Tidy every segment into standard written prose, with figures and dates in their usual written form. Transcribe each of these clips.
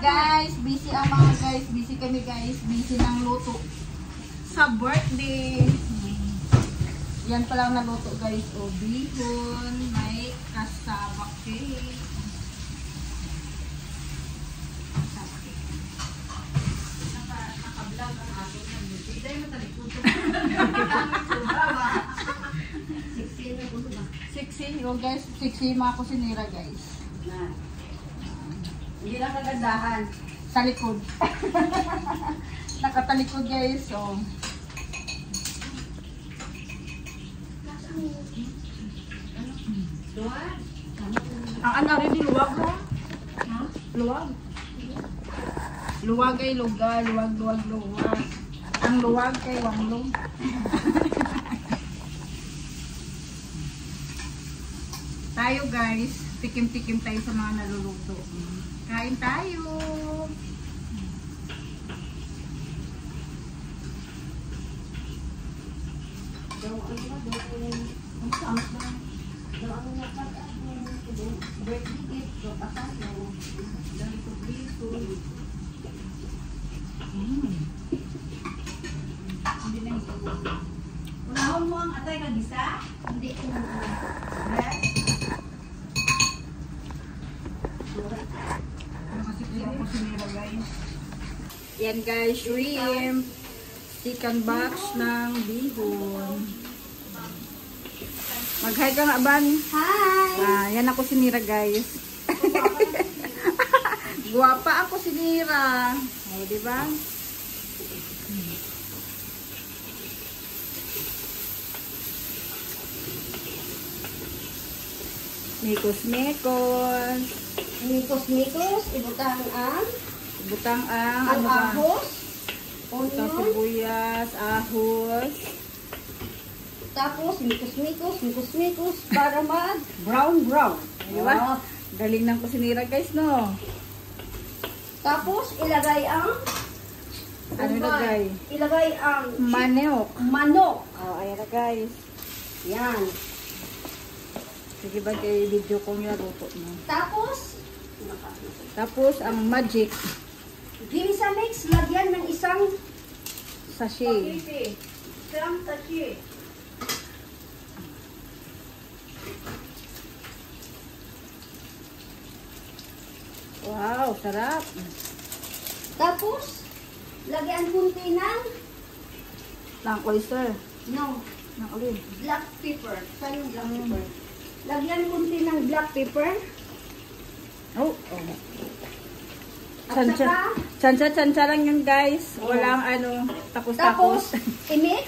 Guys, busy ang mga guys. Busy kami guys. Busy ng luto. Sa birthday. Yan pa lang naluto guys. O, bihon. May kasaba cake. Naka-vlog ang akin. Hindi tayo matalikod. 16 yung guys. 16 mga kusinera guys. Hindi lang kagandahan. Sa likod. Nakatalikod guys. So. Ang ano rin di luwag mo? Luwag. Luwag ay luga. Luwag. Ang luwag kay wanglong. Tayo guys. Tikim-tikim tayo sa mga naluluto. Kain tayo. Unahon mo ang atay kagisa? Hindi ko. Yan guys, shrimp. Chicken box ng bihon. Mag-hi ka nga, Ban. Hi! Yan ako si Nira guys. Guwapa ako si Nira. O, diba? Mikos-mikos. Mikos-mikos, ibutang ang Butang ang ahos, butang onion, sibuyas, ahos. tapos mikos-mikos para mag brown. Diba? Galing ng kusinira guys, no? Tapos ilagay ang Ano ilagay? Ilagay ang Manok. manok. Ayan na guys. Yan. Sige ba kay video ko niya luto mo. Tapos ang magic Ginisa mix, lagyan ng isang sachet. Isang sachet. Wow, sarap. Tapos, lagyan kunti ng Lang oyster. no, Ng olive. black pepper. Saan yung black pepper? Lagyan kunti ng black pepper. Oh. At saka, Tsansa lang yun guys. Walang ano, tapos, takos-takos. i-mix.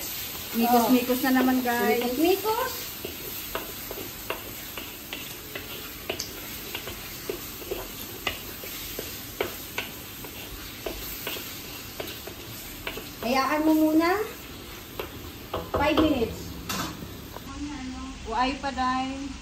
Mikos-mikos na naman guys. Mikos. Hayaan mo muna 5 minutes. Uay pa dahil.